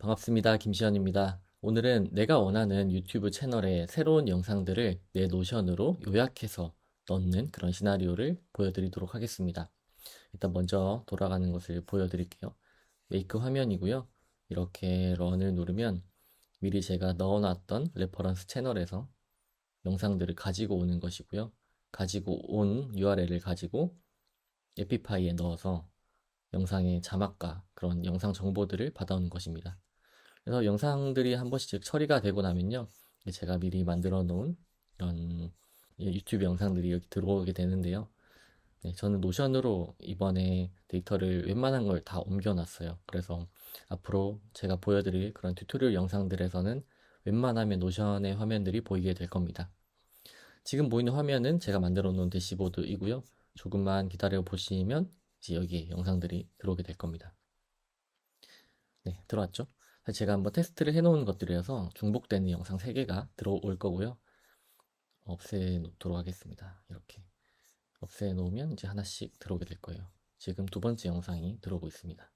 반갑습니다. 김시현입니다. 오늘은 내가 원하는 유튜브 채널의 새로운 영상들을 내 노션으로 요약해서 넣는 그런 시나리오를 보여드리도록 하겠습니다. 일단 먼저 돌아가는 것을 보여드릴게요. 메이크 화면이고요. 이렇게 런을 누르면 미리 제가 넣어놨던 레퍼런스 채널에서 영상들을 가지고 오는 것이고요. 가지고 온 URL을 가지고 에피파이에 넣어서 영상의 자막과 그런 영상 정보들을 받아오는 것입니다. 그래서 영상들이 한 번씩 처리가 되고 나면요, 제가 미리 만들어 놓은 이런 유튜브 영상들이 여기 들어오게 되는데요. 네, 저는 노션으로 이번에 데이터를 웬만한 걸 다 옮겨놨어요. 그래서 앞으로 제가 보여드릴 그런 튜토리얼 영상들에서는 웬만하면 노션의 화면들이 보이게 될 겁니다. 지금 보이는 화면은 제가 만들어 놓은 대시보드이고요. 조금만 기다려 보시면 이제 여기에 영상들이 들어오게 될 겁니다. 네, 들어왔죠? 제가 한번 테스트를 해놓은 것들이어서 중복되는 영상 3개가 들어올 거고요. 없애 놓도록 하겠습니다. 이렇게 없애 놓으면 이제 하나씩 들어오게 될 거예요. 지금 두 번째 영상이 들어오고 있습니다.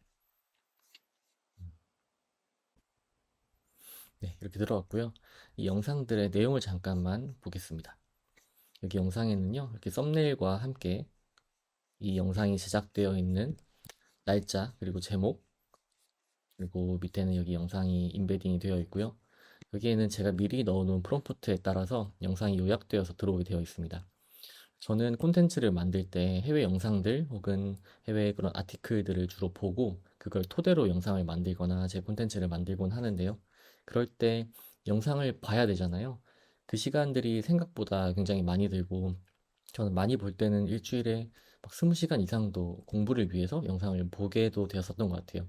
네, 이렇게 들어왔고요. 이 영상들의 내용을 잠깐만 보겠습니다. 여기 영상에는요, 이렇게 썸네일과 함께 이 영상이 제작되어 있는 날짜, 그리고 제목, 그리고 밑에는 여기 영상이 임베딩이 되어 있고요. 여기에는 제가 미리 넣어놓은 프롬프트에 따라서 영상이 요약되어서 들어오게 되어 있습니다. 저는 콘텐츠를 만들 때 해외 영상들 혹은 해외 그런 아티클들을 주로 보고 그걸 토대로 영상을 만들거나 제 콘텐츠를 만들곤 하는데요. 그럴 때 영상을 봐야 되잖아요. 그 시간들이 생각보다 굉장히 많이 들고 저는 많이 볼 때는 일주일에 막 20시간 이상도 공부를 위해서 영상을 보게도 되었었던 것 같아요.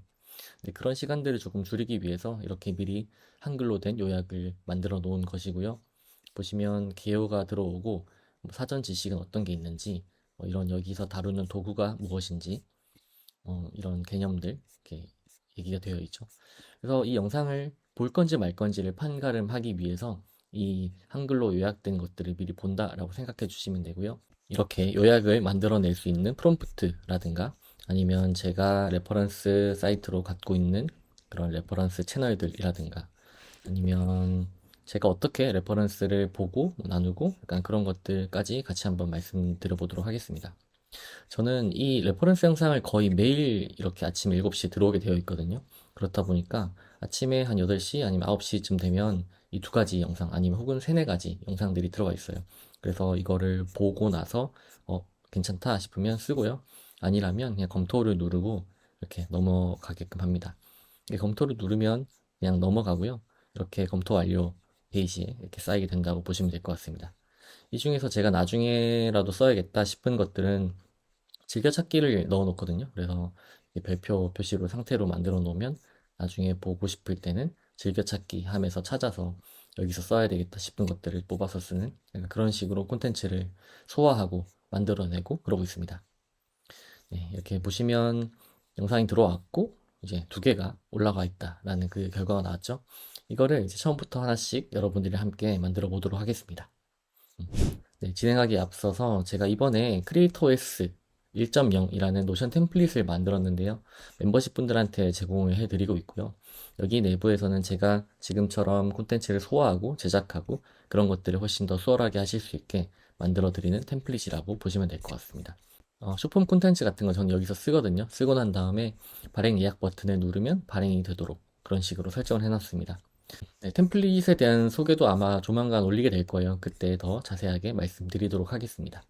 네, 그런 시간들을 조금 줄이기 위해서 이렇게 미리 한글로 된 요약을 만들어 놓은 것이고요. 보시면 개요가 들어오고 뭐 사전 지식은 어떤 게 있는지 이런 여기서 다루는 도구가 무엇인지 이런 개념들 이렇게 얘기가 되어 있죠. 그래서 이 영상을 볼 건지 말 건지를 판가름하기 위해서 이 한글로 요약된 것들을 미리 본다라고 생각해 주시면 되고요. 이렇게 요약을 만들어낼 수 있는 프롬프트라든가 아니면 제가 레퍼런스 사이트로 갖고 있는 그런 레퍼런스 채널들이라든가 아니면 제가 어떻게 레퍼런스를 보고 나누고 약간 그런 것들까지 같이 한번 말씀드려 보도록 하겠습니다. 저는 이 레퍼런스 영상을 거의 매일 이렇게 아침 7시에 들어오게 되어 있거든요. 그렇다 보니까 아침에 한 8시 아니면 9시쯤 되면 이 두 가지 영상 아니면 혹은 세네 가지 영상들이 들어가 있어요. 그래서 이거를 보고 나서 괜찮다 싶으면 쓰고요. 아니라면 그냥 검토를 누르고 이렇게 넘어가게끔 합니다. 검토를 누르면 그냥 넘어가고요. 이렇게 검토 완료 페이지에 이렇게 쌓이게 된다고 보시면 될 것 같습니다. 이 중에서 제가 나중에라도 써야겠다 싶은 것들은 즐겨찾기를 넣어 놓거든요. 그래서 별표 표시로 상태로 만들어 놓으면 나중에 보고 싶을 때는 즐겨찾기 하면서 찾아서 여기서 써야 되겠다 싶은 것들을 뽑아서 쓰는 그런 식으로 콘텐츠를 소화하고 만들어내고 그러고 있습니다. 네, 이렇게 보시면 영상이 들어왔고 이제 2개가 올라가 있다라는 그 결과가 나왔죠. 이거를 이제 처음부터 하나씩 여러분들이 함께 만들어 보도록 하겠습니다. 네, 진행하기에 앞서서 제가 이번에 크리에이터 OS 1.0이라는 노션 템플릿을 만들었는데요. 멤버십 분들한테 제공을 해드리고 있고요. 여기 내부에서는 제가 지금처럼 콘텐츠를 소화하고 제작하고 그런 것들을 훨씬 더 수월하게 하실 수 있게 만들어드리는 템플릿이라고 보시면 될 것 같습니다. 쇼폼 콘텐츠 같은 거 저는 여기서 쓰거든요. 쓰고 난 다음에 발행 예약 버튼을 누르면 발행이 되도록 그런 식으로 설정을 해놨습니다. 네, 템플릿에 대한 소개도 아마 조만간 올리게 될 거예요. 그때 더 자세하게 말씀드리도록 하겠습니다.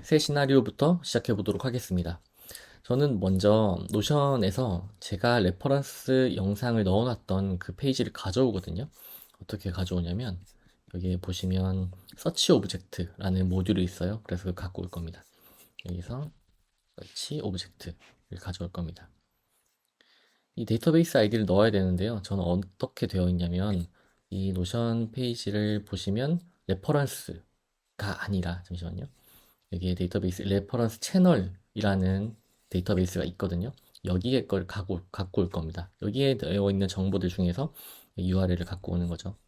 새 시나리오부터 시작해 보도록 하겠습니다. 저는 먼저 노션에서 제가 레퍼런스 영상을 넣어놨던 그 페이지를 가져오거든요. 어떻게 가져오냐면 여기에 보시면 서치 오브젝트라는 모듈이 있어요. 그래서 그걸 갖고 올 겁니다. 여기서 서치 오브젝트를 가져올 겁니다. 이 데이터베이스 아이디를 넣어야 되는데요. 저는 어떻게 되어 있냐면 이 노션 페이지를 보시면 레퍼런스가 아니라 잠시만요. 여기에 데이터베이스 레퍼런스 채널이라는 데이터베이스가 있거든요. 여기에 걸 갖고 올 겁니다. 여기에 되어 있는 정보들 중에서 URL을 갖고 오는 거죠.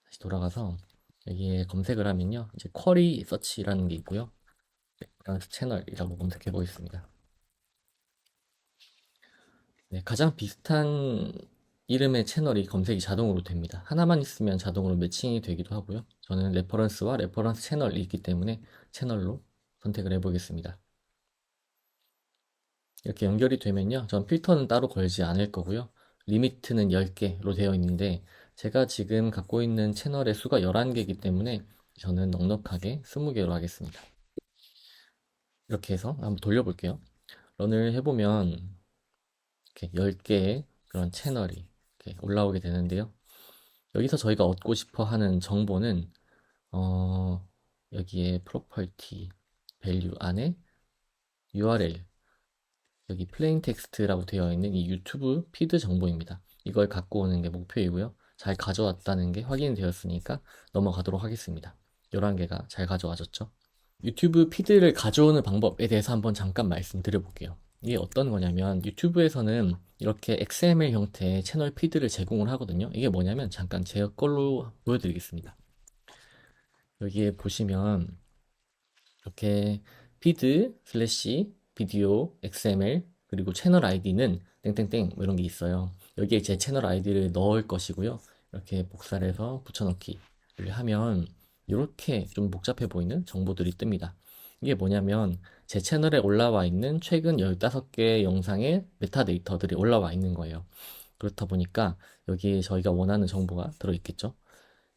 다시 돌아가서 여기에 검색을 하면요. 이제 쿼리 서치라는 게 있고요. 레퍼런스 채널이라고 검색해 보겠습니다. 네, 가장 비슷한 이름의 채널이 검색이 자동으로 됩니다. 하나만 있으면 자동으로 매칭이 되기도 하고요. 저는 레퍼런스와 레퍼런스 채널이 있기 때문에 채널로 선택을 해보겠습니다. 이렇게 연결이 되면요. 전 필터는 따로 걸지 않을 거고요. 리미트는 10개로 되어 있는데 제가 지금 갖고 있는 채널의 수가 11개이기 때문에 저는 넉넉하게 20개로 하겠습니다. 이렇게 해서 한번 돌려볼게요. 런을 해보면 이렇게 10개의 그런 채널이 이렇게 올라오게 되는데요. 여기서 저희가 얻고 싶어 하는 정보는 어, 여기에 property value 안에 URL 여기 plain text라고 되어 있는 이 유튜브 피드 정보입니다. 이걸 갖고 오는 게 목표이고요. 잘 가져왔다는 게 확인이 되었으니까 넘어가도록 하겠습니다. 11개가 잘 가져와졌죠. 유튜브 피드를 가져오는 방법에 대해서 한번 잠깐 말씀드려 볼게요. 이게 어떤 거냐면 유튜브에서는 이렇게 XML 형태의 채널 피드를 제공을 하거든요. 이게 뭐냐면 잠깐 제 걸로 보여드리겠습니다. 여기에 보시면 이렇게 피드 슬래시 비디오 XML 그리고 채널 아이디는 땡땡땡 뭐 이런 게 있어요. 여기에 제 채널 아이디를 넣을 것이고요. 이렇게 복사를 해서 붙여넣기를 하면 이렇게 좀 복잡해 보이는 정보들이 뜹니다. 이게 뭐냐면 제 채널에 올라와 있는 최근 15개 영상의 메타데이터들이 올라와 있는 거예요. 그렇다 보니까 여기에 저희가 원하는 정보가 들어있겠죠.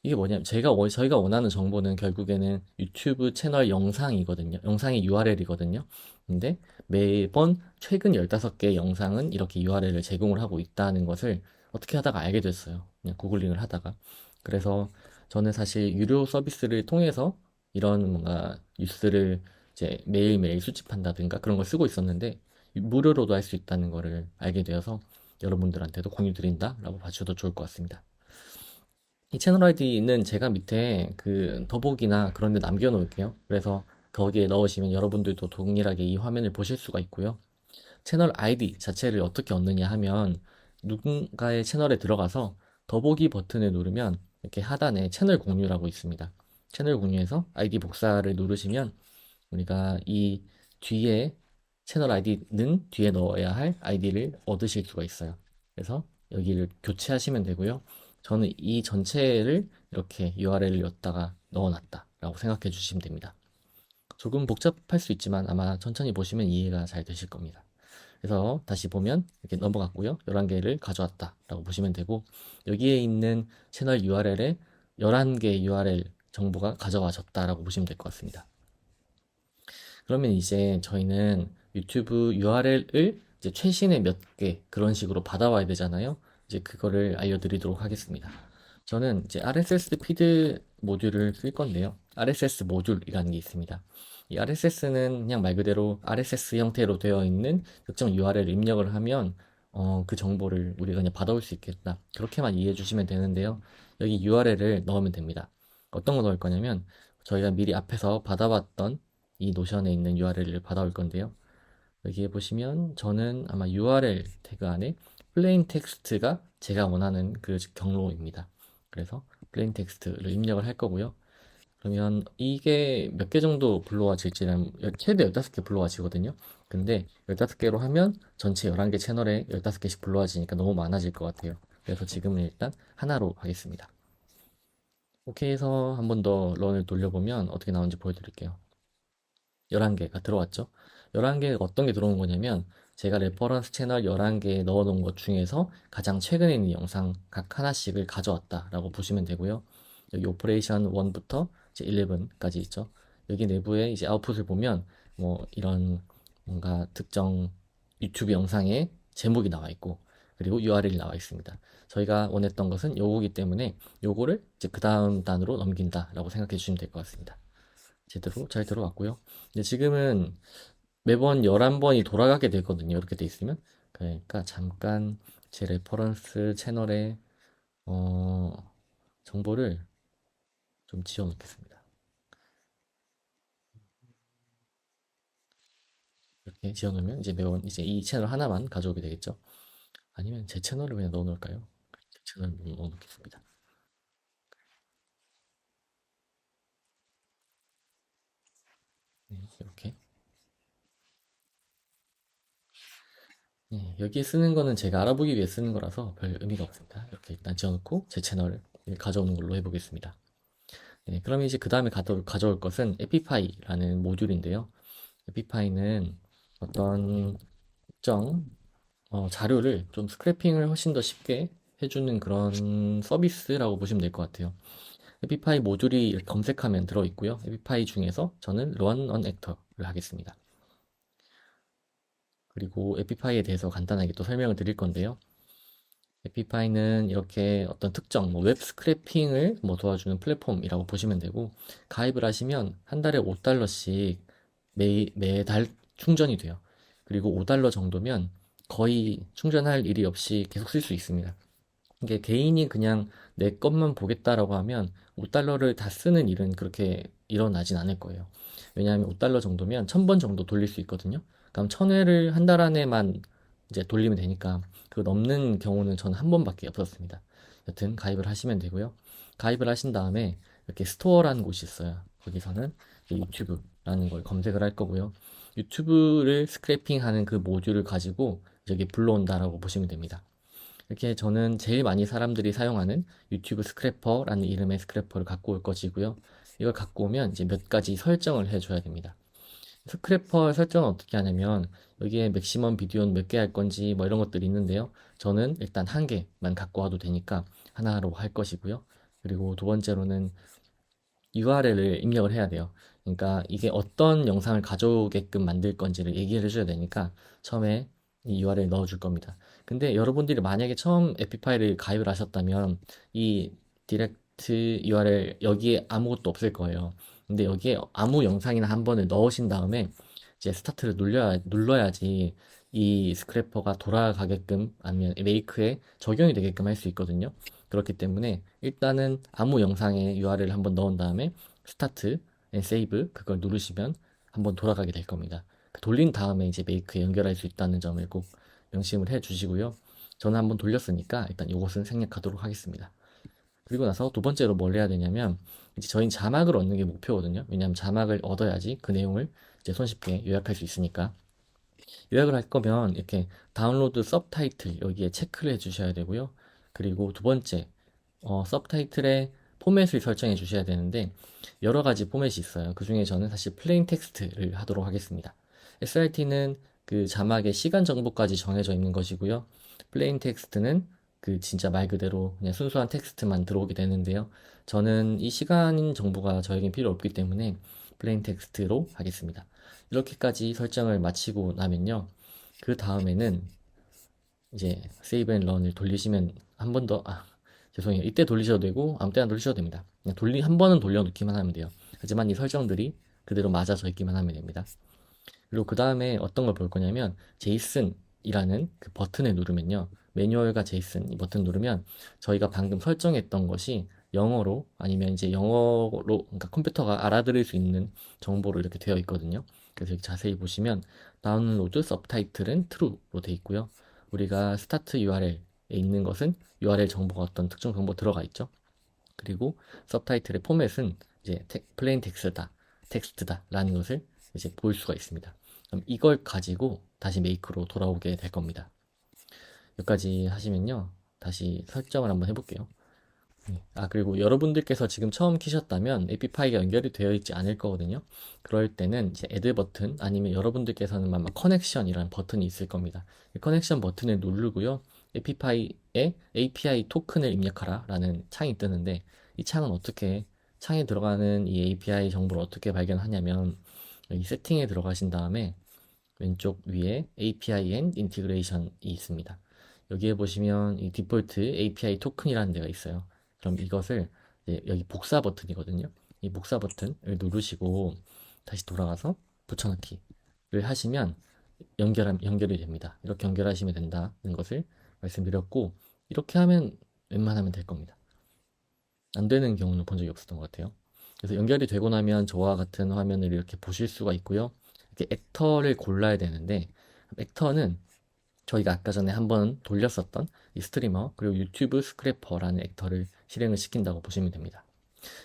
이게 뭐냐면 저희가 원하는 정보는 결국에는 유튜브 채널 영상이거든요. 영상의 URL이거든요. 근데 매번 최근 15개 영상은 이렇게 URL을 제공을 하고 있다는 것을 어떻게 하다가 알게 됐어요. 그냥 구글링을 하다가. 그래서 저는 사실 유료 서비스를 통해서 이런 뭔가 뉴스를 이제 매일매일 수집한다든가 그런 걸 쓰고 있었는데 무료로도 할 수 있다는 거를 알게 되어서 여러분들한테도 공유 드린다라고 봐주셔도 좋을 것 같습니다. 이 채널 아이디는 제가 밑에 그 더보기나 그런 데 남겨 놓을게요. 그래서 거기에 넣으시면 여러분들도 동일하게 이 화면을 보실 수가 있고요. 채널 아이디 자체를 어떻게 얻느냐 하면 누군가의 채널에 들어가서 더보기 버튼을 누르면 이렇게 하단에 채널 공유라고 있습니다. 채널 공유에서 아이디 복사를 누르시면 우리가 이 뒤에 채널 아이디는 뒤에 넣어야 할 아이디를 얻으실 수가 있어요. 그래서 여기를 교체하시면 되고요. 저는 이 전체를 이렇게 URL을 였다가 넣어놨다라고 생각해 주시면 됩니다. 조금 복잡할 수 있지만 아마 천천히 보시면 이해가 잘 되실 겁니다. 그래서 다시 보면 이렇게 넘어갔고요. 11개를 가져왔다라고 보시면 되고 여기에 있는 채널 URL에 11개 URL 정보가 가져와졌다라고 보시면 될 것 같습니다. 그러면 이제 저희는 유튜브 URL을 이제 최신의 몇 개 그런 식으로 받아와야 되잖아요. 이제 그거를 알려드리도록 하겠습니다. 저는 이제 RSS 피드 모듈을 쓸 건데요. RSS 모듈이라는 게 있습니다. 이 RSS는 그냥 말 그대로 RSS 형태로 되어 있는 특정 URL 입력을 하면 그 정보를 우리가 그냥 받아올 수 있겠다. 그렇게만 이해해 주시면 되는데요. 여기 URL을 넣으면 됩니다. 어떤 거 넣을 거냐면 저희가 미리 앞에서 받아왔던 이 노션에 있는 URL을 받아올 건데요. 여기에 보시면 저는 아마 URL 태그 안에 plain text가 제가 원하는 그 경로입니다. 그래서 plain text를 입력을 할 거고요. 그러면 이게 몇 개 정도 불러와질지는 최대 15개 불러와지거든요. 근데 15개로 하면 전체 11개 채널에 15개씩 불러와지니까 너무 많아질 것 같아요. 그래서 지금은 일단 하나로 하겠습니다. 오케이 해서 한 번 더 런을 돌려보면 어떻게 나오는지 보여드릴게요. 11개가 들어왔죠. 11개가 어떤 게 들어온 거냐면 제가 레퍼런스 채널 11개에 넣어 놓은 것 중에서 가장 최근에 있는 영상 각 하나씩을 가져왔다라고 보시면 되고요. 여기 오퍼레이션 1부터 이제 11까지 있죠. 여기 내부에 이제 아웃풋을 보면 뭐 이런 뭔가 특정 유튜브 영상의 제목이 나와 있고 그리고 URL이 나와 있습니다. 저희가 원했던 것은 요거기 때문에 요거를 이제 그 다음 단으로 넘긴다라고 생각해 주시면 될 것 같습니다. 제대로 잘 들어왔고요. 근데 지금은 매번 11번이 돌아가게 되거든요. 이렇게 돼 있으면. 그러니까 잠깐 제 레퍼런스 채널에 어, 정보를 좀 지워 놓겠습니다. 이렇게 지워 놓으면 이제 매번 이제 이 채널 하나만 가져오게 되겠죠. 아니면 제 채널을 그냥 넣어 놓을까요? 제 채널을 넣어 놓겠습니다. 네, 이렇게. 여기에 쓰는 거는 제가 알아보기 위해 쓰는 거라서 별 의미가 없습니다. 이렇게 일단 지어놓고 제 채널을 가져오는 걸로 해보겠습니다. 그럼 이제 그 다음에 가져올 것은 에피파이라는 모듈인데요. 에피파이는 어떤 특정 자료를 좀 스크래핑을 훨씬 더 쉽게 해주는 그런 서비스라고 보시면 될 것 같아요. 에피파이 모듈이 이렇게 검색하면 들어있고요. 에피파이 중에서 저는 Run on Actor를 하겠습니다. 그리고 에피파이에 대해서 간단하게 또 설명을 드릴 건데요. 에피파이는 이렇게 어떤 특정 웹 스크래핑을 도와주는 플랫폼이라고 보시면 되고, 가입을 하시면 한 달에 $5씩 매달 충전이 돼요. 그리고 $5 정도면 거의 충전할 일이 없이 계속 쓸 수 있습니다. 이게 개인이 그냥 내 것만 보겠다라고 하면 $5를 다 쓰는 일은 그렇게 일어나진 않을 거예요. 왜냐하면 $5 정도면 1000번 정도 돌릴 수 있거든요. 그럼 1000회를 한 달 안에만 이제 돌리면 되니까 그 넘는 경우는 저는 한 번밖에 없었습니다. 여튼 가입을 하시면 되고요. 가입을 하신 다음에 이렇게 스토어라는 곳이 있어요. 거기서는 유튜브라는 걸 검색을 할 거고요. 유튜브를 스크래핑하는 그 모듈을 가지고 여기 불러온다라고 보시면 됩니다. 이렇게 저는 제일 많이 사람들이 사용하는 유튜브 스크래퍼라는 이름의 스크래퍼를 갖고 올 것이고요. 이걸 갖고 오면 이제 몇 가지 설정을 해줘야 됩니다. 스크래퍼 설정은 어떻게 하냐면 여기에 맥시멈 비디오는 몇 개 할 건지 이런 것들이 있는데요. 저는 일단 한 개만 갖고 와도 되니까 하나로 할 것이고요. 그리고 두 번째로는 URL을 입력을 해야 돼요. 그러니까 이게 어떤 영상을 가져오게끔 만들 건지를 얘기를 해줘야 되니까 처음에 이 URL 넣어줄 겁니다. 근데 여러분들이 만약에 처음 에피파이를 가입을 하셨다면 이 디렉트 URL 여기에 아무것도 없을 거예요. 근데 여기에 아무 영상이나 한 번을 넣으신 다음에 이제 스타트를 눌러야지 이 스크래퍼가 돌아가게끔 아니면 메이크에 적용이 되게끔 할 수 있거든요. 그렇기 때문에 일단은 아무 영상에 URL을 한번 넣은 다음에 스타트 앤 세이브 그걸 누르시면 한번 돌아가게 될 겁니다. 돌린 다음에 이제 메이크에 연결할 수 있다는 점을 꼭 명심을 해 주시고요. 저는 한번 돌렸으니까 일단 이것은 생략하도록 하겠습니다. 그리고 나서 두 번째로 뭘 해야 되냐면 이제 저희 자막을 얻는 게 목표거든요. 왜냐하면 자막을 얻어야지 그 내용을 이제 손쉽게 요약할 수 있으니까. 요약을 할 거면 이렇게 다운로드 서브타이틀 여기에 체크를 해 주셔야 되고요. 그리고 두 번째 서브타이틀의 포맷을 설정해 주셔야 되는데 여러 가지 포맷이 있어요. 그 중에 저는 사실 플레인 텍스트를 하도록 하겠습니다. SRT는 그 자막의 시간 정보까지 정해져 있는 것이고요. 플레인 텍스트는 그 진짜 말 그대로 그냥 순수한 텍스트만 들어오게 되는데요. 저는 이 시간 정보가 저에겐 필요 없기 때문에 플레인 텍스트로 하겠습니다. 이렇게까지 설정을 마치고 나면요. 그 다음에는 이제 세이브 앤 런을 돌리시면 한 번 더, 죄송해요. 이때 돌리셔도 되고 아무 때나 돌리셔도 됩니다. 그냥 한 번은 돌려놓기만 하면 돼요. 하지만 이 설정들이 그대로 맞아져 있기만 하면 됩니다. 그리고 그 다음에 어떤 걸 볼 거냐면 제이슨이라는 그 버튼을 누르면요. 매뉴얼과 제이슨 이 버튼 누르면 저희가 방금 설정했던 것이 영어로 아니면 이제 영어로 그러니까 컴퓨터가 알아들을 수 있는 정보로 이렇게 되어 있거든요. 그래서 여기 자세히 보시면 다운로드 서브타이틀은 true로 되어 있고요. 우리가 스타트 URL에 있는 것은 URL 정보가 어떤 특정 정보 들어가 있죠. 그리고 서브타이틀의 포맷은 이제 플레인 텍스트다라는 것을 이제 볼 수가 있습니다. 그럼 이걸 가지고 다시 메이크로 돌아오게 될 겁니다. 여기까지 하시면요. 다시 설정을 한번 해볼게요. 그리고 여러분들께서 지금 처음 키셨다면 에피파이가 연결이 되어 있지 않을 거거든요. 그럴 때는 이제 애드 버튼 아니면 여러분들께서는 아마 커넥션이라는 버튼이 있을 겁니다. 커넥션 버튼을 누르고요. 에피파이에 API 토큰을 입력하라 라는 창이 뜨는데 이 창은 창에 들어가는 이 API 정보를 어떻게 발견하냐면 여기 세팅에 들어가신 다음에 왼쪽 위에 API and Integration이 있습니다. 여기에 보시면 이 디폴트 API 토큰이라는 데가 있어요. 그럼 이것을 여기 복사 버튼이거든요. 이 복사 버튼을 누르시고 다시 돌아가서 붙여넣기를 하시면 연결이 됩니다. 이렇게 연결하시면 된다는 것을 말씀드렸고 이렇게 하면 웬만하면 될 겁니다. 안 되는 경우는 본 적이 없었던 것 같아요. 그래서 연결이 되고 나면 저와 같은 화면을 이렇게 보실 수가 있고요. 이렇게 액터를 골라야 되는데 액터는 저희가 아까 전에 한번 돌렸었던 이 스트리머 그리고 유튜브 스크래퍼라는 액터를 실행을 시킨다고 보시면 됩니다.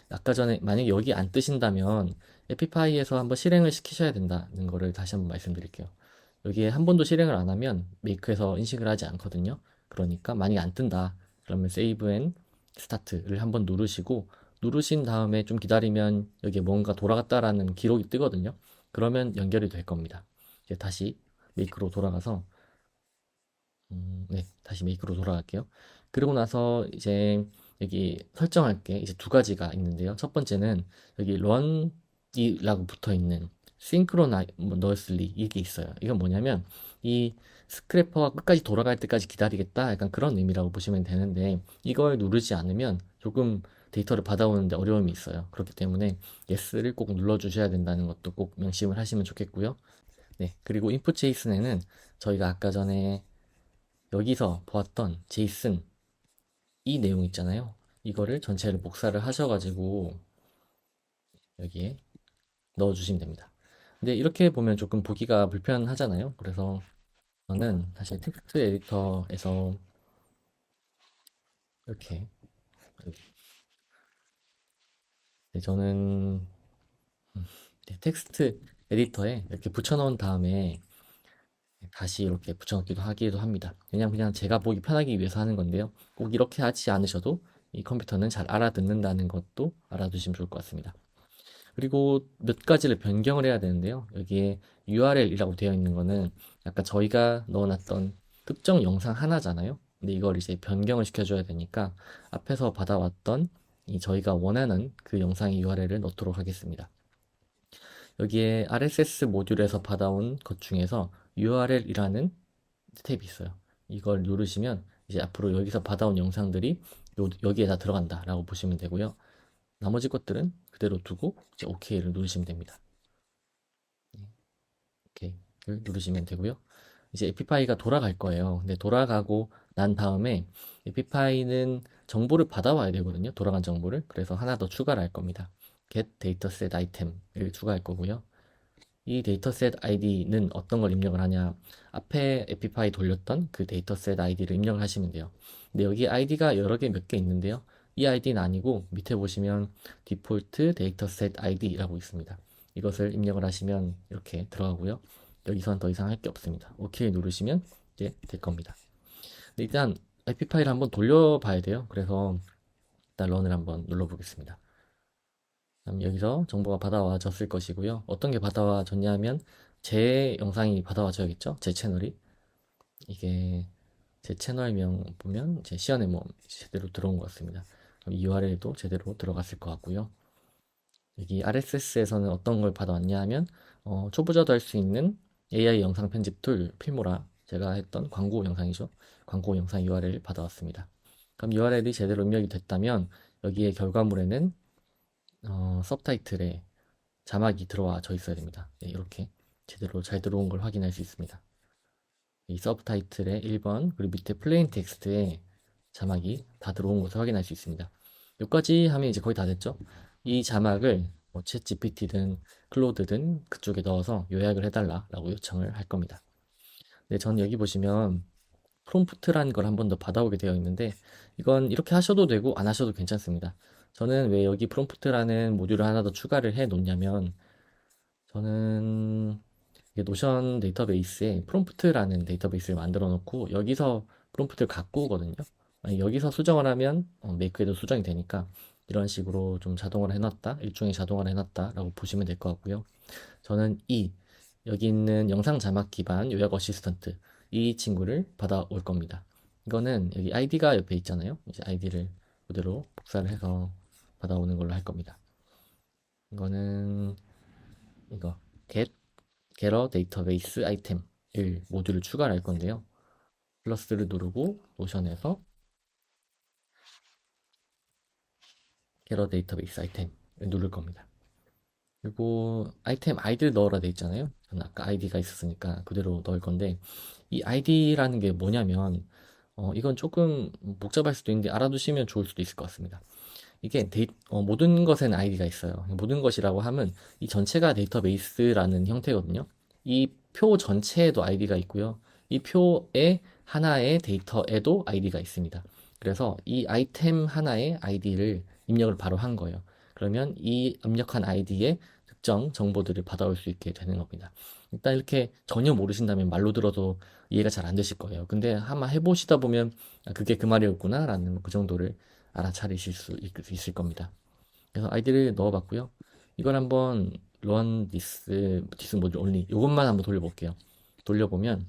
아까 전에 만약에 여기 안 뜨신다면 에피파이에서 한번 실행을 시키셔야 된다는 거를 다시 한번 말씀드릴게요. 여기에 한 번도 실행을 안 하면 메이크에서 인식을 하지 않거든요. 그러니까 만약에 안 뜬다. 그러면 세이브 앤 스타트를 한번 누르시고 누르신 다음에 좀 기다리면 여기에 뭔가 돌아갔다라는 기록이 뜨거든요. 그러면 연결이 될 겁니다. 이제 다시 메이크로 돌아가서 네, 다시 메이크로 돌아갈게요. 그리고 나서 이제 여기 설정할 게 이제 두 가지가 있는데요. 첫 번째는 여기 run이라고 붙어 있는 synchronously 이게 있어요. 이건 뭐냐면 이 스크래퍼가 끝까지 돌아갈 때까지 기다리겠다. 약간 그런 의미라고 보시면 되는데 이걸 누르지 않으면 조금 데이터를 받아오는데 어려움이 있어요. 그렇기 때문에 yes를 꼭 눌러주셔야 된다는 것도 꼭 명심을 하시면 좋겠고요. 네, 그리고 input JSON에는 저희가 아까 전에 여기서 보았던 제이슨 이 내용 있잖아요. 이거를 전체를 복사를 하셔가지고 여기에 넣어주시면 됩니다. 근데 이렇게 보면 조금 보기가 불편하잖아요. 그래서 저는 사실 텍스트 에디터에서 이렇게 네, 저는 텍스트 에디터에 이렇게 붙여넣은 다음에 다시 이렇게 붙여넣기도 하기도 합니다. 그냥 제가 보기 편하기 위해서 하는 건데요. 꼭 이렇게 하지 않으셔도 이 컴퓨터는 잘 알아듣는다는 것도 알아두시면 좋을 것 같습니다. 그리고 몇 가지를 변경을 해야 되는데요. 여기에 URL이라고 되어 있는 거는 약간 저희가 넣어놨던 특정 영상 하나잖아요. 근데 이걸 이제 변경을 시켜줘야 되니까 앞에서 받아왔던 이 저희가 원하는 그 영상의 URL을 넣도록 하겠습니다. 여기에 RSS 모듈에서 받아온 것 중에서 URL이라는 탭이 있어요. 이걸 누르시면 이제 앞으로 여기서 받아온 영상들이 여기에 다 들어간다 라고 보시면 되고요. 나머지 것들은 그대로 두고 이제 OK를 누르시면 됩니다. OK를 누르시면 되고요. 이제 에피파이가 돌아갈 거예요. 근데 돌아가고 난 다음에 에피파이는 정보를 받아와야 되거든요. 돌아간 정보를. 그래서 하나 더 추가를 할 겁니다. get dataset item을 추가할 거고요. 이 데이터셋 아이디는 어떤 걸 입력을 하냐? 앞에 에피파이 돌렸던 그 데이터셋 아이디를 입력을 하시면 돼요. 근데 여기 아이디가 여러 개 몇 개 있는데요. 이 아이디는 아니고 밑에 보시면 디폴트 데이터셋 아이디라고 있습니다. 이것을 입력을 하시면 이렇게 들어가고요. 여기선 더 이상 할 게 없습니다. OK 누르시면 이제 될 겁니다. 근데 일단 에피파이를 한번 돌려봐야 돼요. 그래서 일단 런을 한번 눌러보겠습니다. 여기서 정보가 받아와졌을 것이고요. 어떤 게 받아와졌냐면 제 영상이 받아와져야겠죠. 제 채널이 이게 제 채널명 보면 제 시연의 모험 제대로 들어온 것 같습니다. URL도 제대로 들어갔을 것 같고요. 여기 RSS에서는 어떤 걸 받아왔냐 하면 초보자도 할 수 있는 AI 영상 편집 툴 필모라 제가 했던 광고 영상이죠. 광고 영상 URL 받아왔습니다. 그럼 URL이 제대로 입력이 됐다면 여기에 결과물에는 서브타이틀에 자막이 들어와져 있어야 됩니다. 네, 이렇게 제대로 잘 들어온 걸 확인할 수 있습니다. 이 서브타이틀의 1번 그리고 밑에 플레인 텍스트에 자막이 다 들어온 것을 확인할 수 있습니다. 여기까지 하면 이제 거의 다 됐죠. 이 자막을 챗 GPT든 클로드든 그쪽에 넣어서 요약을 해달라고 요청을 할 겁니다. 네, 저는 여기 보시면 프롬프트라는 걸 한 번 더 받아오게 되어 있는데 이건 이렇게 하셔도 되고 안 하셔도 괜찮습니다. 저는 왜 여기 프롬프트라는 모듈을 하나 더 추가를 해 놓냐면 저는 이게 노션 데이터베이스에 프롬프트라는 데이터베이스를 만들어 놓고 여기서 프롬프트를 갖고 오거든요. 여기서 수정을 하면 메이크에도 수정이 되니까 이런 식으로 좀 자동화를 해놨다, 일종의 자동화를 해놨다라고 보시면 될 것 같고요. 저는 여기 있는 영상 자막 기반 요약 어시스턴트 이 친구를 받아올 겁니다. 이거는 여기 아이디가 옆에 있잖아요. 이제 아이디를 그대로 복사를 해서 받아오는 걸로 할 겁니다. 이거는 이거 get getter database item 1 모듈을 추가를 할 건데요. 플러스를 누르고 노션에서 getter database item을 누를 겁니다. 그리고 아이템 아이디를 넣으라 돼 있잖아요. 저는 아까 아이디가 있었으니까 그대로 넣을 건데 이 아이디라는 게 뭐냐면 이건 조금 복잡할 수도 있는데 알아두시면 좋을 수도 있을 것 같습니다. 이게 모든 것에는 아이디가 있어요. 모든 것이라고 하면 이 전체가 데이터베이스라는 형태거든요. 이 표 전체에도 아이디가 있고요. 이 표의 하나의 데이터에도 아이디가 있습니다. 그래서 이 아이템 하나의 아이디를 입력을 바로 한 거예요. 그러면 이 입력한 아이디에 특정 정보들을 받아올 수 있게 되는 겁니다. 일단 이렇게 전혀 모르신다면 말로 들어도 이해가 잘 안 되실 거예요. 근데 한번 해보시다 보면 아, 그게 그 말이었구나 라는 그 정도를 알아차리실 수 있을 겁니다. 그래서 아이디를 넣어봤고요. 이걸 한번 run this module only 이것만 한번 돌려볼게요. 돌려보면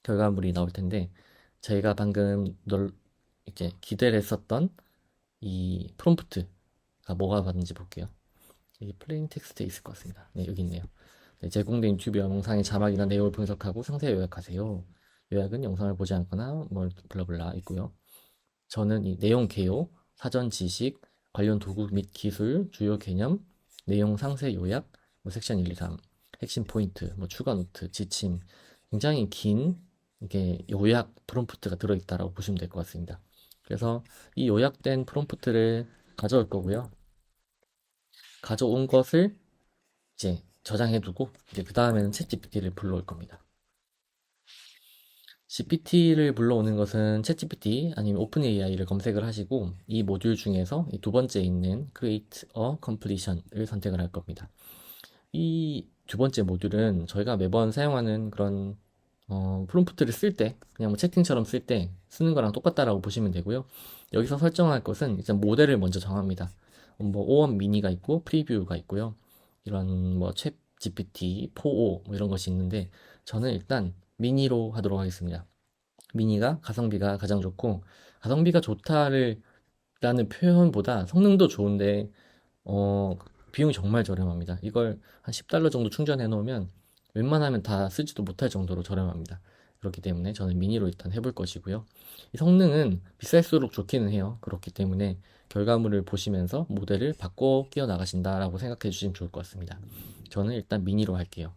결과물이 나올 텐데 저희가 방금 이제 기대를 했었던 이 프롬프트가 뭐가 받는지 볼게요. 여기 플레인 텍스트에 있을 것 같습니다. 네, 여기 있네요. 네, 제공된 유튜브 영상의 자막이나 내용을 분석하고 상세 요약하세요. 요약은 영상을 보지 않거나 뭐 블라블라 있고요. 저는 이 내용 개요, 사전 지식, 관련 도구 및 기술, 주요 개념, 내용 상세 요약, 뭐 섹션 1, 2, 3, 핵심 포인트, 뭐 추가 노트, 지침, 굉장히 긴 이게 요약 프롬프트가 들어있다라고 보시면 될 것 같습니다. 그래서 이 요약된 프롬프트를 가져올 거고요. 가져온 것을 이제 저장해두고 이제 그 다음에는 챗GPT를 불러올 겁니다. GPT를 불러오는 것은 챗GPT 아니면 오픈AI를 검색을 하시고 이 모듈 중에서 이 두 번째 있는 Create a Completion을 선택을 할 겁니다. 이 두 번째 모듈은 저희가 매번 사용하는 그런 프롬프트를 쓸 때 그냥 뭐 채팅처럼 쓸 때 쓰는 거랑 똑같다라고 보시면 되고요. 여기서 설정할 것은 일단 모델을 먼저 정합니다. 뭐 O1 미니가 있고 프리뷰가 있고요. 이런 뭐 챗 GPT, 4o 뭐 이런 것이 있는데 저는 일단 미니로 하도록 하겠습니다. 미니가 가성비가 가장 좋고 가성비가 좋다를 라는 표현보다 성능도 좋은데 비용이 정말 저렴합니다. 이걸 한 10달러 정도 충전해 놓으면 웬만하면 다 쓰지도 못할 정도로 저렴합니다. 그렇기 때문에 저는 미니로 일단 해볼 것이고요. 이 성능은 비쌀수록 좋기는 해요. 그렇기 때문에 결과물을 보시면서 모델을 바꿔 끼워 나가신다라고 생각해 주시면 좋을 것 같습니다. 저는 일단 미니로 할게요.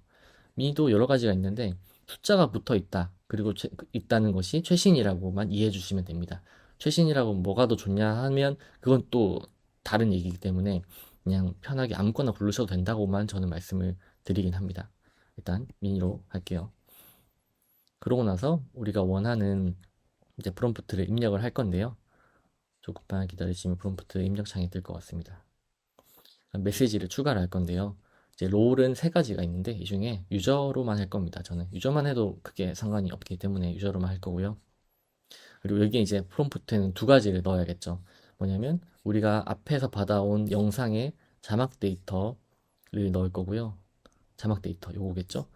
미니도 여러 가지가 있는데 숫자가 붙어 있다. 그리고 있다는 것이 최신이라고만 이해해 주시면 됩니다. 최신이라고 뭐가 더 좋냐 하면 그건 또 다른 얘기이기 때문에 그냥 편하게 아무거나 고르셔도 된다고만 저는 말씀을 드리긴 합니다. 일단 미니로 할게요. 그러고 나서 우리가 원하는 이제 프롬프트를 입력을 할 건데요. 조금만 기다리시면 프롬프트 입력창이 뜰 것 같습니다. 메시지를 추가를 할 건데요. 이제 롤은 세 가지가 있는데 이 중에 유저로만 할 겁니다. 저는 유저만 해도 크게 상관이 없기 때문에 유저로만 할 거고요. 그리고 여기에 이제 프롬프트에는 두 가지를 넣어야겠죠. 뭐냐면 우리가 앞에서 받아온 영상의 자막 데이터를 넣을 거고요. 자막 데이터 요거겠죠.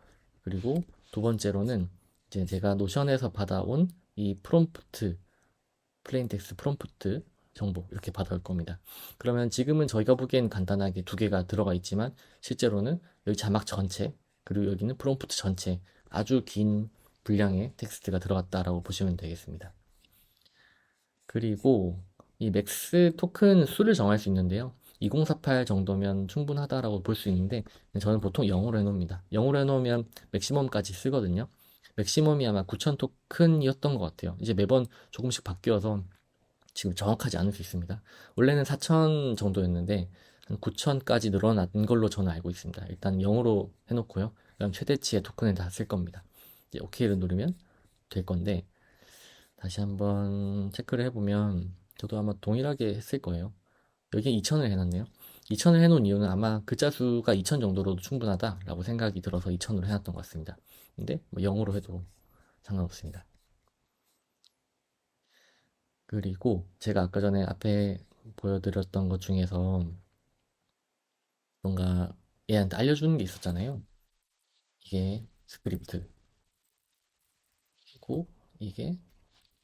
그리고 두 번째로는 이제 제가 노션에서 받아온 이 프롬프트 플레인 텍스트 프롬프트 정보 이렇게 받아올 겁니다. 그러면 지금은 저희가 보기엔 간단하게 두 개가 들어가 있지만 실제로는 여기 자막 전체 그리고 여기는 프롬프트 전체 아주 긴 분량의 텍스트가 들어갔다라고 보시면 되겠습니다. 그리고 이 맥스 토큰 수를 정할 수 있는데요. 2048 정도면 충분하다라고 볼 수 있는데 저는 보통 0으로 해놓습니다. 0으로 해놓으면 맥시멈까지 쓰거든요. 맥시멈이 아마 9000 토큰이었던 것 같아요. 이제 매번 조금씩 바뀌어서 지금 정확하지 않을 수 있습니다. 원래는 4000 정도였는데 한 9000까지 늘어난 걸로 저는 알고 있습니다. 일단 0으로 해놓고요. 그럼 최대치의 토큰을 다 쓸 겁니다. 이제 OK를 누르면 될 건데 다시 한번 체크를 해보면 저도 아마 동일하게 했을 거예요. 여기에 2000을 해놨네요. 2000을 해놓은 이유는 아마 글자 수가 2000 정도로도 충분하다라고 생각이 들어서 2000으로 해놨던 것 같습니다. 근데 뭐 0으로 해도 상관없습니다. 그리고 제가 아까 전에 앞에 보여드렸던 것 중에서 뭔가 얘한테 알려주는 게 있었잖아요. 이게 스크립트고 이게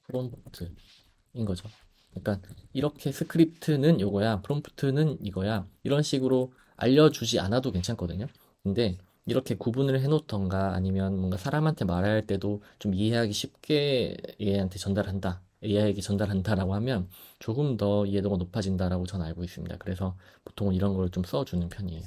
프롬프트인 거죠. 그러니까 이렇게 스크립트는 요거야, 프롬프트는 이거야 이런 식으로 알려주지 않아도 괜찮거든요. 근데 이렇게 구분을 해놓던가 아니면 뭔가 사람한테 말할 때도 좀 이해하기 쉽게 얘한테 전달한다, AI에게 전달한다라고 하면 조금 더 이해도가 높아진다라고 저는 알고 있습니다. 그래서 보통은 이런 걸 좀 써주는 편이에요.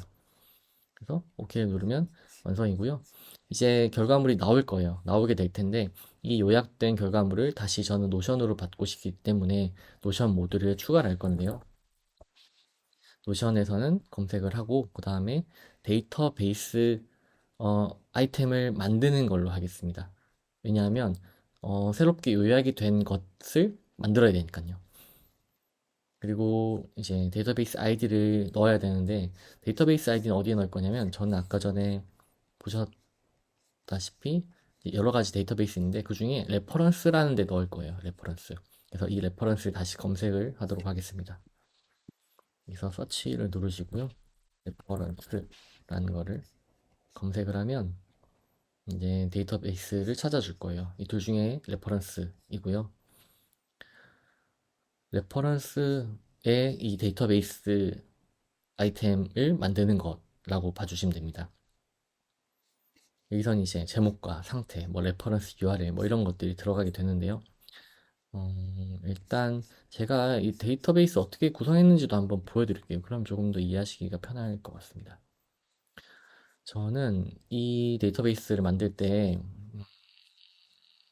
그래서 OK 누르면 완성이고요. 이제 결과물이 나올 거예요. 나오게 될 텐데 이 요약된 결과물을 다시 저는 노션으로 받고 싶기 때문에 노션 모드를 추가를 할 건데요. 노션에서는 검색을 하고 그 다음에 데이터베이스 아이템을 만드는 걸로 하겠습니다. 왜냐하면 새롭게 요약이 된 것을 만들어야 되니까요. 그리고 이제 데이터베이스 아이디를 넣어야 되는데 데이터베이스 아이디는 어디에 넣을 거냐면 저는 아까 전에 보셨다시피 여러 가지 데이터베이스 있는데 그 중에 레퍼런스라는 데 넣을 거예요. 레퍼런스. 그래서 이 레퍼런스를 다시 검색을 하도록 하겠습니다. 여기서 서치를 누르시고요. 레퍼런스라는 거를 검색을 하면 이제 데이터베이스를 찾아줄 거예요. 이 둘 중에 레퍼런스이고요. 레퍼런스의 이 데이터베이스 아이템을 만드는 것라고 봐주시면 됩니다. 여기선 이제 제목과 상태, 뭐 레퍼런스 URL 뭐 이런 것들이 들어가게 되는데요. 일단 제가 이 데이터베이스 어떻게 구성했는지도 한번 보여드릴게요. 그럼 조금 더 이해하시기가 편할 것 같습니다. 저는 이 데이터베이스를 만들 때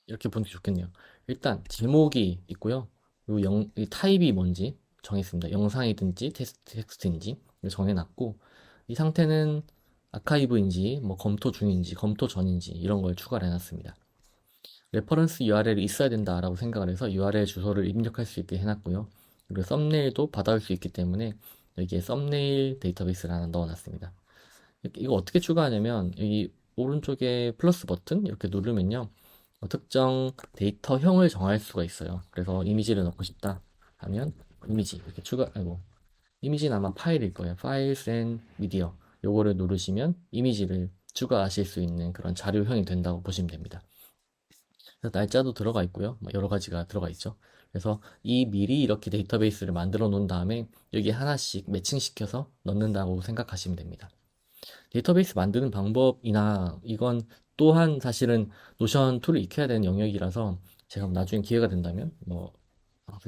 이렇게 보는 게 좋겠네요. 일단 제목이 있고요. 그리고 이 타입이 뭔지 정했습니다. 영상이든지 텍스트인지 정해놨고 이 상태는 아카이브인지 뭐 검토 중인지 검토 전인지 이런 걸 추가를 해놨습니다. 레퍼런스 URL이 있어야 된다라고 생각을 해서 URL 주소를 입력할 수 있게 해놨고요. 그리고 썸네일도 받아올 수 있기 때문에 여기에 썸네일 데이터베이스를 하나 넣어놨습니다. 이거 어떻게 추가하냐면 여기 오른쪽에 플러스 버튼 이렇게 누르면요. 특정 데이터형을 정할 수가 있어요. 그래서 이미지를 넣고 싶다 하면 이미지 이렇게 이미지는 아마 파일일 거예요. Files and Media 요거를 누르시면 이미지를 추가하실 수 있는 그런 자료형이 된다고 보시면 됩니다. 그래서 날짜도 들어가 있고요. 뭐 여러 가지가 들어가 있죠. 그래서 이 미리 이렇게 데이터베이스를 만들어 놓은 다음에 여기 하나씩 매칭시켜서 넣는다고 생각하시면 됩니다. 데이터베이스 만드는 방법이나 이건 또한 사실은 노션 툴을 익혀야 되는 영역이라서 제가 나중에 기회가 된다면 뭐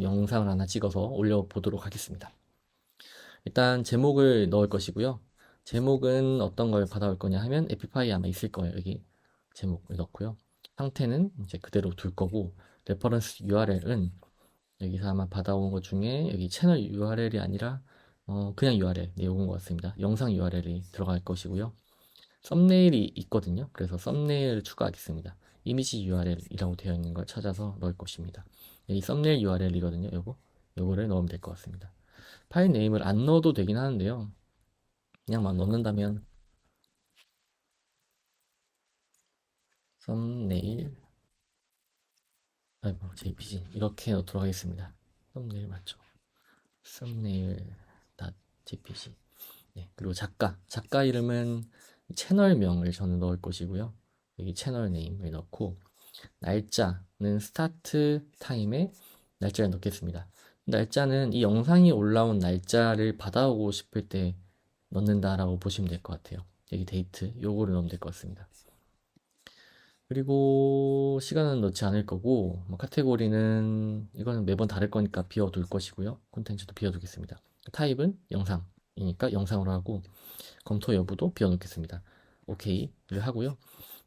영상을 하나 찍어서 올려보도록 하겠습니다. 일단 제목을 넣을 것이고요. 제목은 어떤 걸 받아올 거냐 하면 에피파이 아마 있을 거예요. 여기 제목을 넣고요. 상태는 이제 그대로 둘 거고 레퍼런스 URL은 여기서 아마 받아온 것 중에 여기 채널 URL이 아니라 그냥 URL 내용인 것 같습니다. 영상 URL이 들어갈 것이고요. 썸네일이 있거든요. 그래서 썸네일을 추가하겠습니다. 이미지 URL이라고 되어 있는 걸 찾아서 넣을 것입니다. 이 썸네일 URL이거든요. 요거를 넣으면 될 것 같습니다. 파일 네임을 안 넣어도 되긴 하는데요. 그냥 막 넣는다면 썸네일 아이고 JPG 이렇게 넣도록 하겠습니다. 썸네일 맞죠? 썸네일.jpg 네, 그리고 작가 이름은 채널명을 저는 넣을 것이고요. 여기 채널 네임을 넣고 날짜는 스타트 타임에 날짜를 넣겠습니다. 날짜는 이 영상이 올라온 날짜를 받아오고 싶을 때 넣는다라고 보시면 될 것 같아요. 여기 데이트 요거를 넣으면 될 것 같습니다. 그리고 시간은 넣지 않을 거고 뭐 카테고리는 이거는 매번 다를 거니까 비워둘 것이고요. 콘텐츠도 비워두겠습니다. 타입은 영상이니까 영상으로 하고 검토 여부도 비워놓겠습니다. 오케이를 하고요.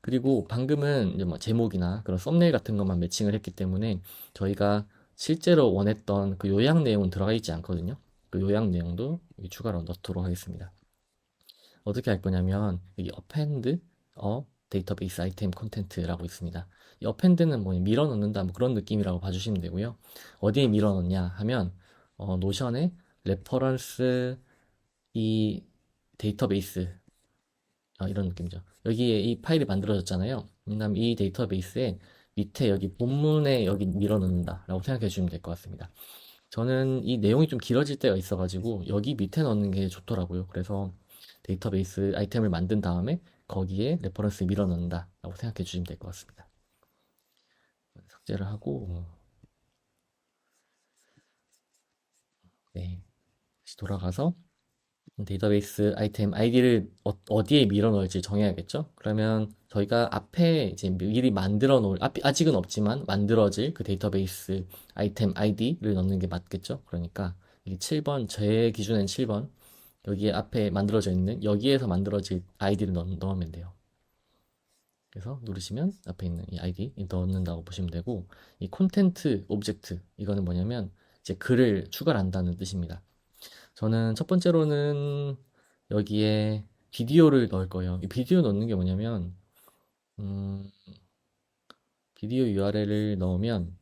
그리고 방금은 이제 뭐 제목이나 그런 썸네일 같은 것만 매칭을 했기 때문에 저희가 실제로 원했던 그 요약 내용은 들어가 있지 않거든요. 그 요약 내용도 여기 추가로 넣도록 하겠습니다. 어떻게 할 거냐면 여기 append 데이터베이스 아이템 콘텐트라고 있습니다. 이 append는 뭐 밀어 넣는다 뭐 그런 느낌이라고 봐주시면 되고요. 어디에 밀어 넣냐 하면 노션의 레퍼런스 이 데이터베이스 이런 느낌이죠. 여기에 이 파일이 만들어졌잖아요. 그다음 이 데이터베이스에 밑에 여기 본문에 여기 밀어 넣는다 라고 생각해 주시면 될 것 같습니다. 저는 이 내용이 좀 길어질 때가 있어가지고 여기 밑에 넣는 게 좋더라고요. 그래서 데이터베이스 아이템을 만든 다음에 거기에 레퍼런스 밀어 넣는다 라고 생각해 주시면 될 것 같습니다. 삭제를 하고 네, 다시 돌아가서 데이터베이스 아이템 아이디를 어디에 밀어 넣을지 정해야겠죠? 그러면 저희가 앞에 이제 미리 만들어 놓을, 아직은 없지만 만들어질 그 데이터베이스 아이템 아이디를 넣는 게 맞겠죠? 그러니까 이 7번, 제 기준엔 7번, 여기에 앞에 만들어져 있는, 여기에서 만들어질 아이디를 넣으면 돼요. 그래서 누르시면 앞에 있는 이 아이디 넣는다고 보시면 되고, 이 콘텐트 오브젝트, 이거는 뭐냐면 이제 글을 추가를 한다는 뜻입니다. 저는 첫 번째로는 여기에 비디오를 넣을 거예요. 이 비디오 넣는 게 뭐냐면 음, 비디오 URL을 넣으면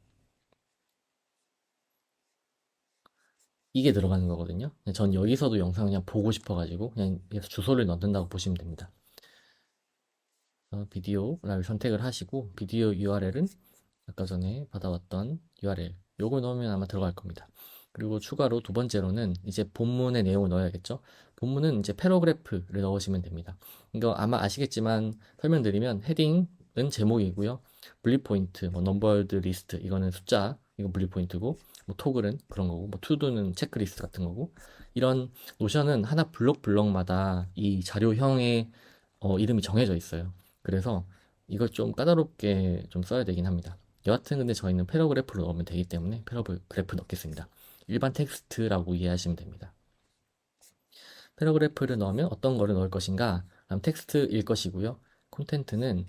이게 들어가는 거거든요. 전 여기서도 영상 그냥 보고 싶어가지고 그냥 여기서 주소를 넣는다고 보시면 됩니다. 비디오를 선택을 하시고 비디오 URL은 아까 전에 받아왔던 URL 요걸 넣으면 아마 들어갈 겁니다. 그리고 추가로 두 번째로는 이제 본문의 내용을 넣어야겠죠. 본문은 이제 패러그래프를 넣으시면 됩니다. 이거 아마 아시겠지만 설명드리면 헤딩은 제목이고요. 블릿 포인트, 뭐 넘버드 리스트 이거는 숫자, 이거 블릿 포인트고, 뭐 토글은 그런 거고, 뭐 투두는 체크리스트 같은 거고, 이런 노션은 하나 블록마다 이 자료형의 이름이 정해져 있어요. 그래서 이걸 좀 까다롭게 좀 써야 되긴 합니다. 여하튼 근데 저희는 패러그래프로 넣으면 되기 때문에 패러그래프 넣겠습니다. 일반 텍스트라고 이해하시면 됩니다. 패러그래프를 넣으면 어떤 거를 넣을 것인가? 그럼 텍스트일 것이고요. 콘텐트는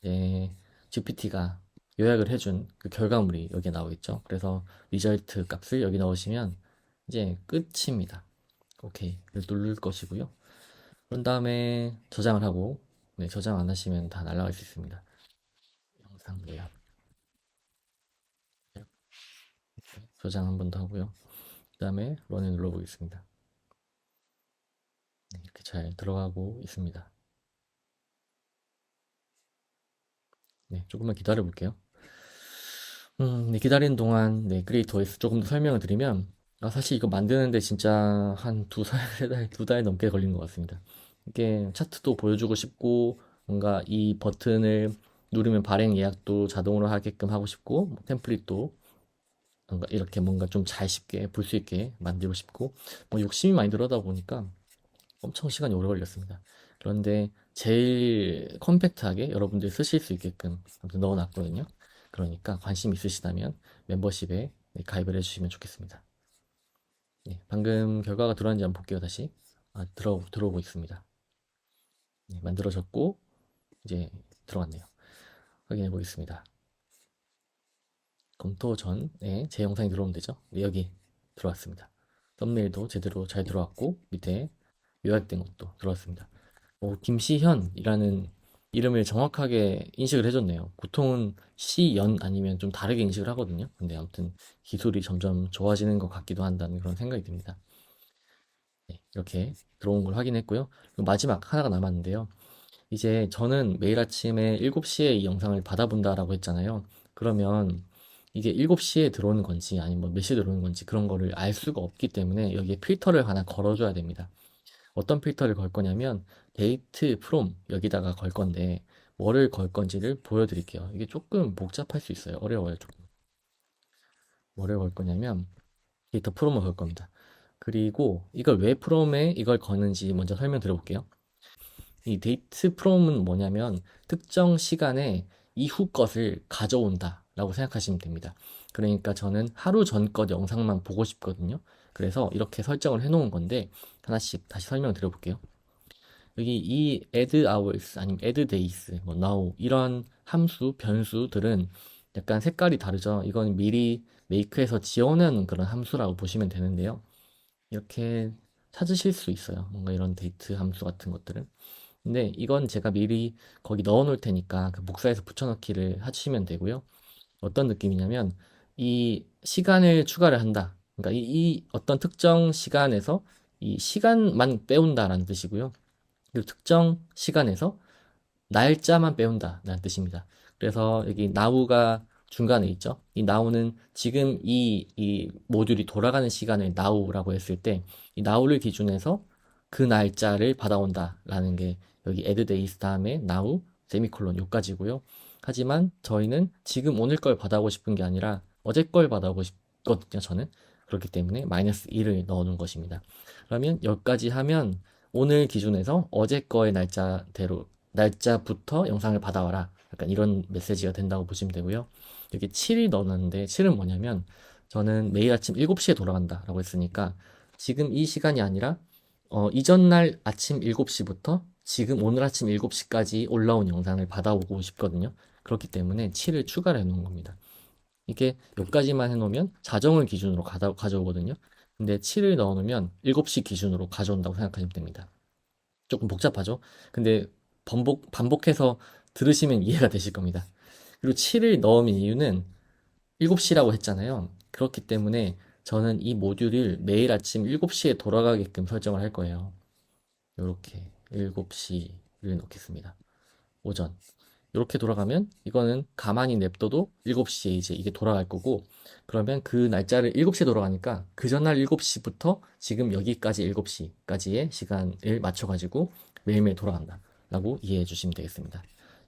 이제 GPT가 요약을 해준 그 결과물이 여기에 나오고 있죠. 그래서 리절트 값을 여기 넣으시면 이제 끝입니다. 오케이. 누를 것이고요. 그런 다음에 저장을 하고, 네, 저장 안 하시면 다 날아갈 수 있습니다. 영상 요약. 저장 한 번 더 하고요. 그 다음에 런을 눌러보겠습니다. 네, 이렇게 잘 들어가고 있습니다. 네, 조금만 기다려 볼게요. 네, 기다리는 동안 네, 크리에이터 OS 조금 더 설명을 드리면 사실 이거 만드는데 진짜 한 두 달, 세 달, 두 달 넘게 걸린 것 같습니다. 이게 차트도 보여주고 싶고 뭔가 이 버튼을 누르면 발행 예약도 자동으로 하게끔 하고 싶고 뭐 템플릿도 뭔가 이렇게 뭔가 좀 잘 쉽게 볼 수 있게 만들고 싶고 뭐 욕심이 많이 들어다 보니까 엄청 시간이 오래 걸렸습니다. 그런데 제일 컴팩트하게 여러분들이 쓰실 수 있게끔 아무튼 넣어놨거든요. 그러니까 관심 있으시다면 멤버십에 네, 가입을 해주시면 좋겠습니다. 네, 방금 결과가 들어왔는지 한번 볼게요. 다시 들어오고 있습니다. 네, 만들어졌고 이제 들어갔네요. 확인해 보겠습니다. 검토 전에 제 영상이 들어오면 되죠. 네, 여기 들어왔습니다. 썸네일도 제대로 잘 들어왔고 밑에 요약된 것도 들어왔습니다. 김시현이라는 이름을 정확하게 인식을 해줬네요. 보통은 시연 아니면 좀 다르게 인식을 하거든요. 근데 아무튼 기술이 점점 좋아지는 것 같기도 한다는 그런 생각이 듭니다. 네, 이렇게 들어온 걸 확인했고요. 그리고 마지막 하나가 남았는데요. 이제 저는 매일 아침에 7시에 이 영상을 받아본다라고 했잖아요. 그러면 이게 7시에 들어오는 건지 아니면 뭐몇 시에 들어오는 건지 그런 거를 알 수가 없기 때문에 여기에 필터를 하나 걸어줘야 됩니다. 어떤 필터를 걸 거냐면 데이트 프롬 여기다가 걸 건데 뭐를 걸 건지를 보여드릴게요. 이게 조금 복잡할 수 있어요. 어려워요, 조금. 뭐를 걸 거냐면 데이터 프롬을 걸 겁니다. 그리고 이걸 왜 프롬에 이걸 거는지 먼저 설명드려 볼게요. 이 데이트 프롬은 뭐냐면 특정 시간에 이후 것을 가져온다 라고 생각하시면 됩니다. 그러니까 저는 하루 전 것 영상만 보고 싶거든요. 그래서 이렇게 설정을 해 놓은 건데 하나씩 다시 설명 드려볼게요. 여기 이 add hours 아니면 add days, 뭐 now 이런 함수, 변수들은 약간 색깔이 다르죠. 이건 미리 메이크에서 지원하는 그런 함수라고 보시면 되는데요. 이렇게 찾으실 수 있어요. 뭔가 이런 데이트 함수 같은 것들은. 근데 이건 제가 미리 거기 넣어 놓을 테니까 그 복사해서 붙여넣기를 하시면 되고요. 어떤 느낌이냐면 이 시간을 추가를 한다. 그러니까 이 어떤 특정 시간에서 이 시간만 빼온다라는 뜻이고요. 그리고 특정 시간에서 날짜만 빼온다라는 뜻입니다. 그래서 여기 now가 중간에 있죠. 이 now는 지금 이 모듈이 돌아가는 시간을 now라고 했을 때 이 now를 기준해서 그 날짜를 받아온다라는 게 여기 add days 다음에 now 세미콜론 요까지고요. 하지만 저희는 지금 오늘 걸 받아오고 싶은 게 아니라 어제 걸 받아오고 싶거든요. 저는 그렇기 때문에 마이너스 1을 넣어 놓은 것입니다. 그러면 여기까지 하면 오늘 기준에서 어제 거의 날짜대로 날짜부터 영상을 받아와라. 약간 이런 메시지가 된다고 보시면 되고요. 여기 7일 넣었는데 7은 뭐냐면 저는 매일 아침 7시에 돌아간다라고 했으니까 지금 이 시간이 아니라 이전 날 아침 7시부터 지금 오늘 아침 7시까지 올라온 영상을 받아오고 싶거든요. 그렇기 때문에 7을 추가를 해놓은 겁니다. 이게 여기까지만 해놓으면 자정을 기준으로 가져오거든요. 근데 7을 넣어놓으면 7시 기준으로 가져온다고 생각하시면 됩니다. 조금 복잡하죠? 근데 반복해서 들으시면 이해가 되실 겁니다. 그리고 7을 넣은 이유는 7시라고 했잖아요. 그렇기 때문에 저는 이 모듈을 매일 아침 7시에 돌아가게끔 설정을 할 거예요. 이렇게 7시를 넣겠습니다. 오전. 이렇게 돌아가면 이거는 가만히 냅둬도 7시에 이제 이게 돌아갈 거고, 그러면 그 날짜를 7시에 돌아가니까 그 전날 7시부터 지금 여기까지 7시까지의 시간을 맞춰가지고 매일매일 돌아간다 라고 이해해 주시면 되겠습니다.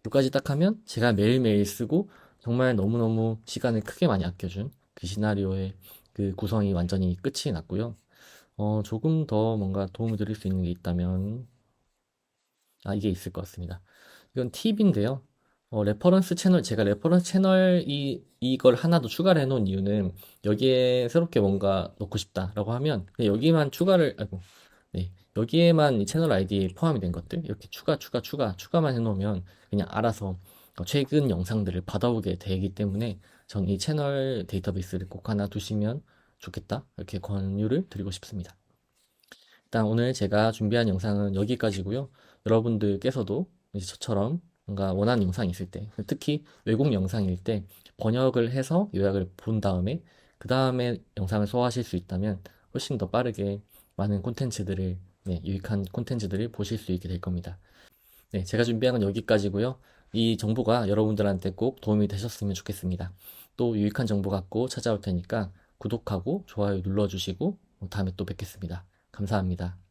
여기까지 딱 하면 제가 매일매일 쓰고 정말 너무너무 시간을 크게 많이 아껴준 그 시나리오의 그 구성이 완전히 끝이 났고요. 조금 더 뭔가 도움을 드릴 수 있는 게 있다면, 이게 있을 것 같습니다. 이건 팁인데요. 레퍼런스 채널, 제가 레퍼런스 채널 이걸 하나 더 추가를 해놓은 이유는 여기에 새롭게 뭔가 넣고 싶다라고 하면 그냥 여기만 추가를, 네, 여기에만 이 채널 아이디에 포함이 된 것들 이렇게 추가만 해놓으면 그냥 알아서 최근 영상들을 받아오게 되기 때문에 전 이 채널 데이터베이스를 꼭 하나 두시면 좋겠다 이렇게 권유를 드리고 싶습니다. 일단 오늘 제가 준비한 영상은 여기까지고요. 여러분들께서도 이제 저처럼 뭔가 원하는 영상이 있을 때, 특히 외국 영상일 때 번역을 해서 요약을 본 다음에 그 다음에 영상을 소화하실 수 있다면 훨씬 더 빠르게 많은 콘텐츠들을, 네, 유익한 콘텐츠들을 보실 수 있게 될 겁니다. 네, 제가 준비한 건 여기까지고요. 이 정보가 여러분들한테 꼭 도움이 되셨으면 좋겠습니다. 또 유익한 정보 갖고 찾아올 테니까 구독하고 좋아요 눌러주시고 다음에 또 뵙겠습니다. 감사합니다.